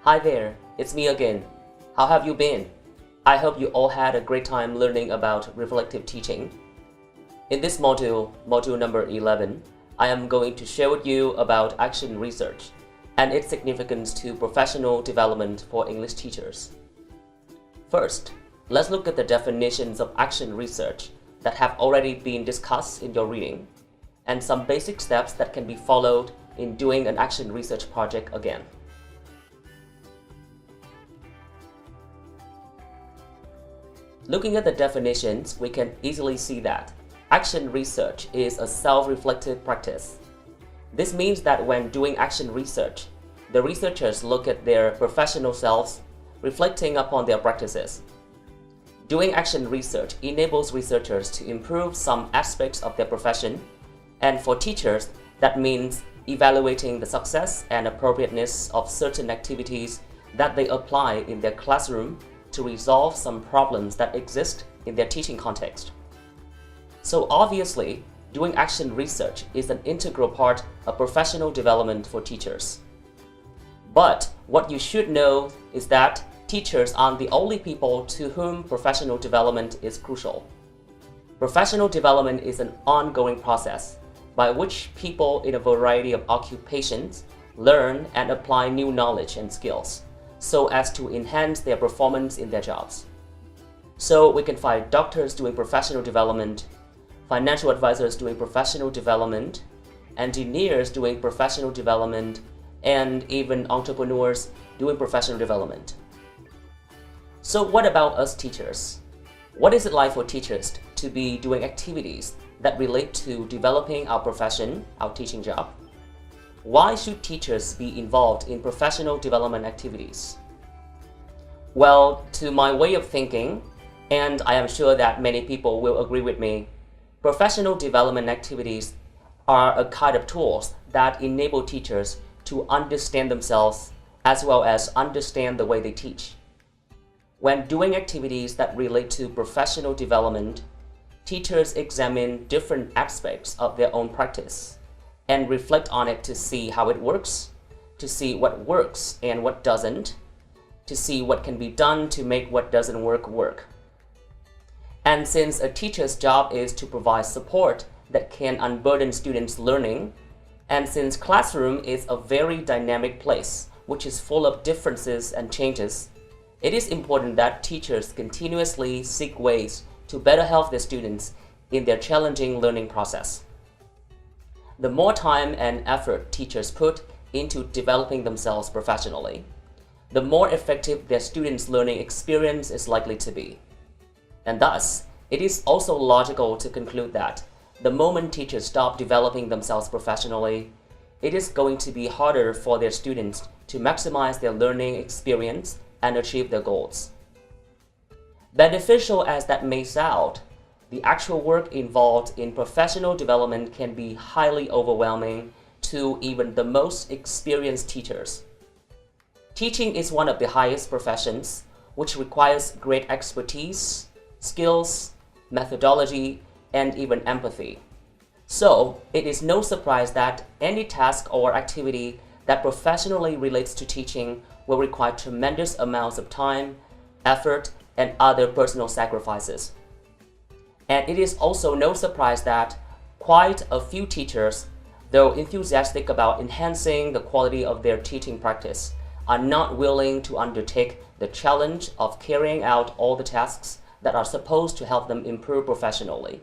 Hi there, it's me again. How have you been? I hope you all had a great time learning about reflective teaching. In this module number 11, I am going to share with you about action research and its significance to professional development for English teachers. First, let's look at the definitions of action research that have already been discussed in your reading, and some basic steps that can be followed in doing an action research project again. Looking at the definitions, we can easily see that action research is a self-reflective practice. This means that when doing action research, the researchers look at their professional selves, reflecting upon their practices. Doing action research enables researchers to improve some aspects of their profession, and for teachers, that means evaluating the success and appropriateness of certain activities that they apply in their classroom to resolve some problems that exist in their teaching context. So obviously, doing action research is an integral part of professional development for teachers. But what you should know is that teachers aren't the only people to whom professional development is crucial. Professional development is an ongoing process by which people in a variety of occupations learn and apply new knowledge and skills so as to enhance their performance in their jobs. So we can find doctors doing professional development, financial advisors doing professional development, engineers doing professional development, and even entrepreneurs doing professional development. So what about us teachers? What is it like for teachers to be doing activities that relate to developing our profession, our teaching job? Why should teachers be involved in professional development activities? Well, to my way of thinking, and I am sure that many people will agree with me, professional development activities are a kind of tools that enable teachers to understand themselves as well as understand the way they teach. When doing activities that relate to professional development, teachers examine different aspects of their own practice and reflect on it to see how it works, to see what works and what doesn't, to see what can be done to make what doesn't work. And since a teacher's job is to provide support that can unburden students' learning, and since classroom is a very dynamic place which is full of differences and changes, it is important that teachers continuously seek ways to better help their students in their challenging learning process. The more time and effort teachers put into developing themselves professionally, the more effective their students' learning experience is likely to be. And thus, it is also logical to conclude that the moment teachers stop developing themselves professionally, it is going to be harder for their students to maximize their learning experience and achieve their goals. Beneficial as that may sound, the actual work involved in professional development can be highly overwhelming to even the most experienced teachers. Teaching is one of the highest professions, which requires great expertise, skills, methodology, and even empathy. So, it is no surprise that any task or activity that professionally relates to teaching will require tremendous amounts of time, effort, and other personal sacrifices. And it is also no surprise that quite a few teachers, though enthusiastic about enhancing the quality of their teaching practice, are not willing to undertake the challenge of carrying out all the tasks that are supposed to help them improve professionally.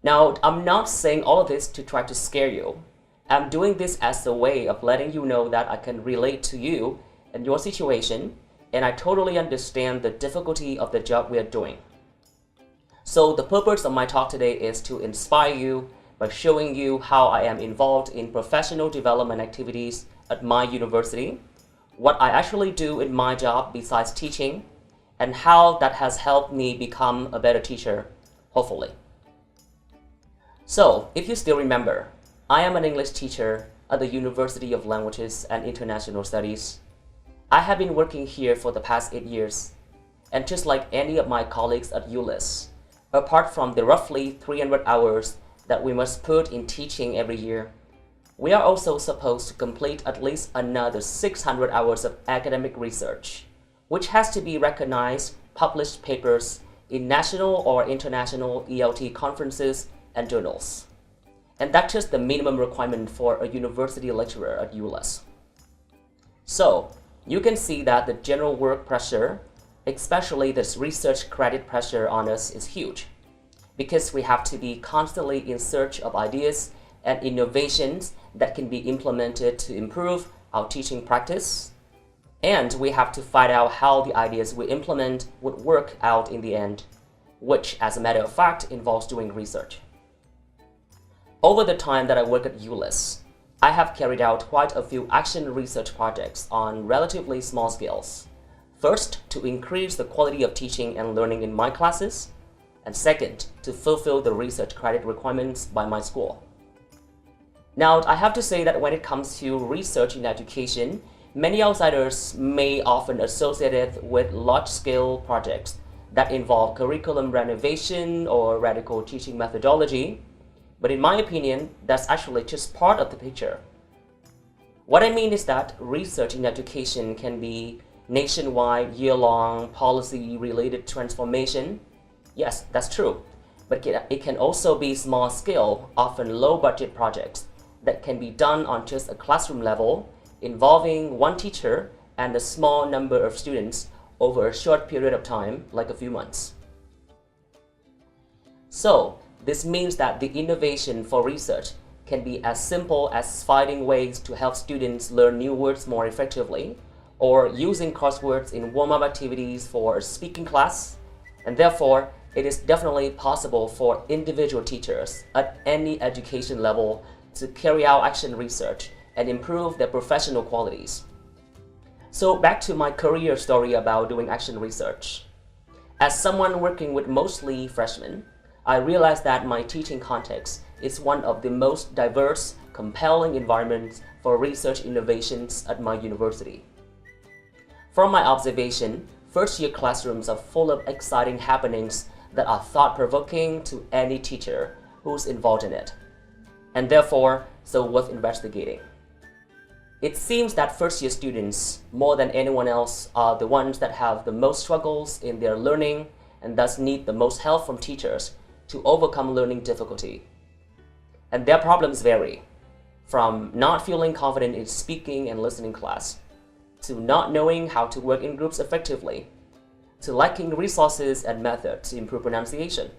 Now, I'm not saying all of this to try to scare you. I'm doing this as a way of letting you know that I can relate to you and your situation, and I totally understand the difficulty of the job we are doing. So the purpose of my talk today is to inspire you by showing you how I am involved in professional development activities at my university, what I actually do in my job besides teaching, and how that has helped me become a better teacher, hopefully. So, if you still remember, I am an English teacher at the University of Languages and International Studies. I have been working here for the past 8 years, and just like any of my colleagues at ULIS, apart from the roughly 300 hours that we must put in teaching every year, We are also supposed to complete at least another 600 hours of academic research, which has to be recognized, published papers in national or international ELT conferences and journals. And that's just the minimum requirement for a university lecturer at ULS. So, you can see that the general work pressure, especially this research credit pressure on us, is huge, because we have to be constantly in search of ideas and innovations that can be implemented to improve our teaching practice. And we have to find out how the ideas we implement would work out in the end, which, as a matter of fact, involves doing research. Over the time that I work at ULS, I have carried out quite a few action research projects on relatively small scales. First, to increase the quality of teaching and learning in my classes, and second, to fulfill the research credit requirements by my school. Now, I have to say that when it comes to research in education, many outsiders may often associate it with large-scale projects that involve curriculum renovation or radical teaching methodology. But in my opinion, that's actually just part of the picture. What I mean is that research in education can be nationwide, year-long, policy-related transformation. Yes, that's true. But it can also be small-scale, often low-budget projects that can be done on just a classroom level, involving one teacher and a small number of students over a short period of time, like a few months. So, this means that the innovation for research can be as simple as finding ways to help students learn new words more effectively, or using crosswords in warm-up activities for a speaking class, and therefore, it is definitely possible for individual teachers at any education level to carry out action research and improve their professional qualities. So back to my career story about doing action research. As someone working with mostly freshmen, I realized that my teaching context is one of the most diverse, compelling environments for research innovations at my university. From my observation, first-year classrooms are full of exciting happenings that are thought-provoking to any teacher who's involved in it, and therefore so worth investigating. It seems that first-year students, more than anyone else, are the ones that have the most struggles in their learning and thus need the most help from teachers to overcome learning difficulty. And their problems vary, from not feeling confident in speaking and listening class, to not knowing how to work in groups effectively, to lacking resources and methods to improve pronunciation.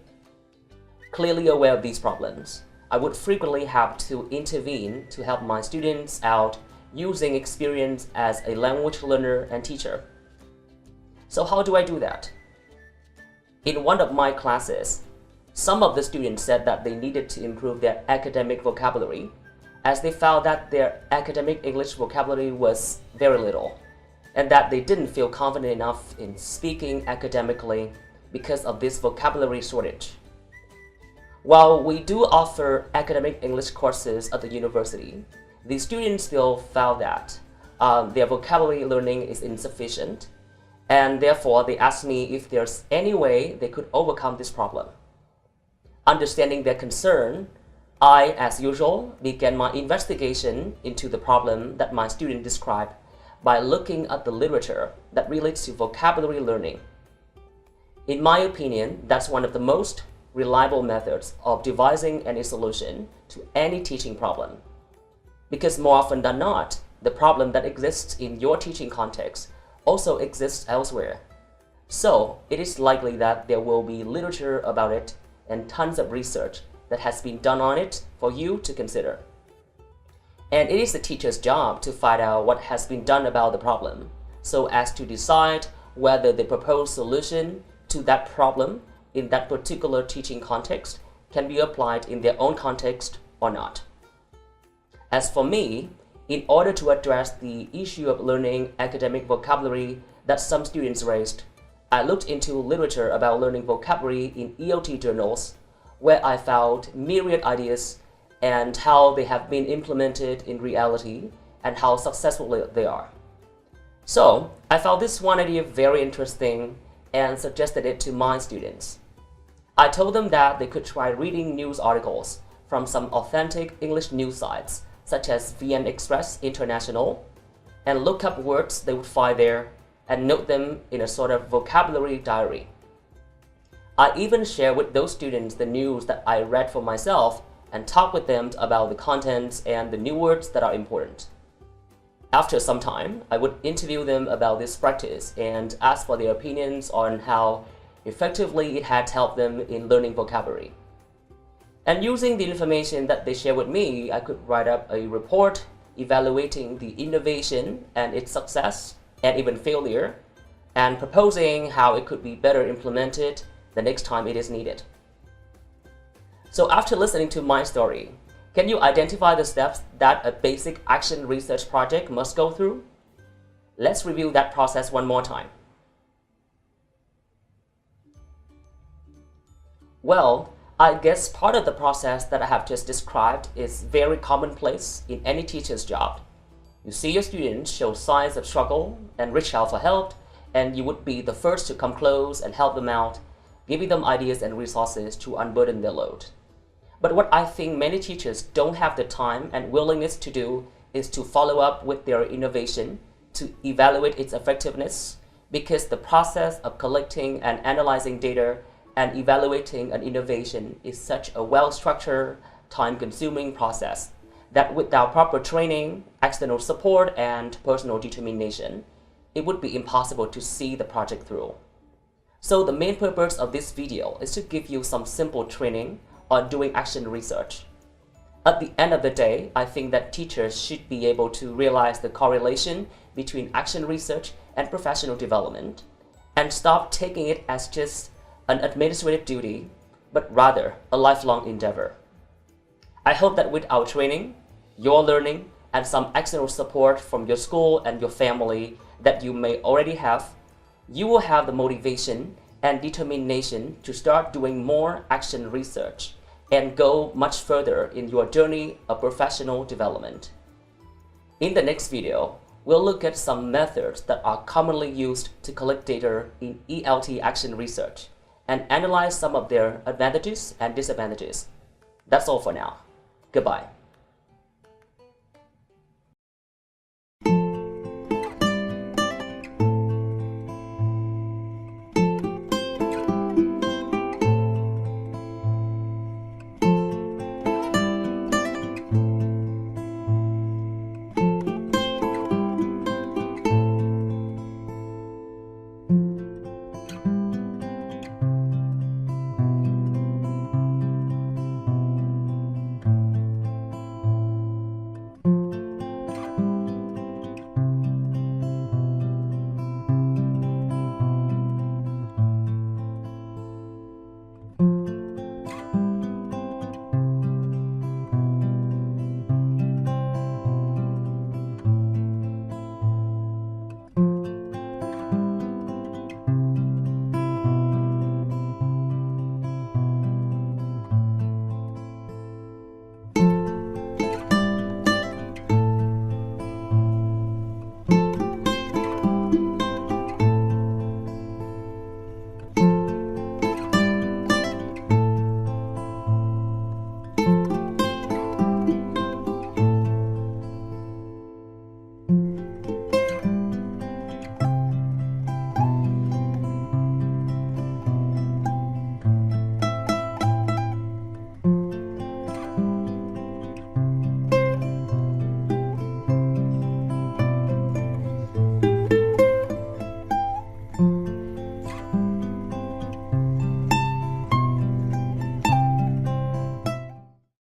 Clearly aware of these problems, I would frequently have to intervene to help my students out using experience as a language learner and teacher. So how do I do that? In one of my classes, some of the students said that they needed to improve their academic vocabulary, as they found that their academic English vocabulary was very little, and that they didn't feel confident enough in speaking academically because of this vocabulary shortage. While we do offer academic English courses at the university, the students still found that their vocabulary learning is insufficient, and therefore they asked me if there's any way they could overcome this problem. Understanding their concern, I, as usual, began my investigation into the problem that my student described by looking at the literature that relates to vocabulary learning. In my opinion, that's one of the most reliable methods of devising any solution to any teaching problem. Because more often than not, the problem that exists in your teaching context also exists elsewhere. So, it is likely that there will be literature about it and tons of research that has been done on it for you to consider. And it is the teacher's job to find out what has been done about the problem, so as to decide whether the proposed solution to that problem in that particular teaching context can be applied in their own context or not. As for me, in order to address the issue of learning academic vocabulary that some students raised, I looked into literature about learning vocabulary in ELT journals, where I found myriad ideas and how they have been implemented in reality and how successful they are. So, I found this one idea very interesting and suggested it to my students. I told them that they could try reading news articles from some authentic English news sites such as VN Express International, and look up words they would find there and note them in a sort of vocabulary diary. I even share with those students the news that I read for myself and talk with them about the contents and the new words that are important. After some time, I would interview them about this practice and ask for their opinions on how effectively it had helped them in learning vocabulary. And using the information that they share with me, I could write up a report evaluating the innovation and its success and even failure, and proposing how it could be better implemented the next time it is needed. So after listening to my story, can you identify the steps that a basic action research project must go through? Let's review that process one more time. Well, I guess part of the process that I have just described is very commonplace in any teacher's job. You see your students show signs of struggle and reach out for help, and you would be the first to come close and help them out, giving them ideas and resources to unburden their load. But what I think many teachers don't have the time and willingness to do is to follow up with their innovation to evaluate its effectiveness, because the process of collecting and analyzing data and evaluating an innovation is such a well-structured, time-consuming process that without proper training, external support, and personal determination, it would be impossible to see the project through. So the main purpose of this video is to give you some simple training on doing action research. At the end of the day, I think that teachers should be able to realize the correlation between action research and professional development, and stop taking it as just an administrative duty, but rather a lifelong endeavor. I hope that with our training, your learning, and some external support from your school and your family that you may already have, you will have the motivation and determination to start doing more action research and go much further in your journey of professional development. In the next video, we'll look at some methods that are commonly used to collect data in ELT action research and analyze some of their advantages and disadvantages. That's all for now. Goodbye.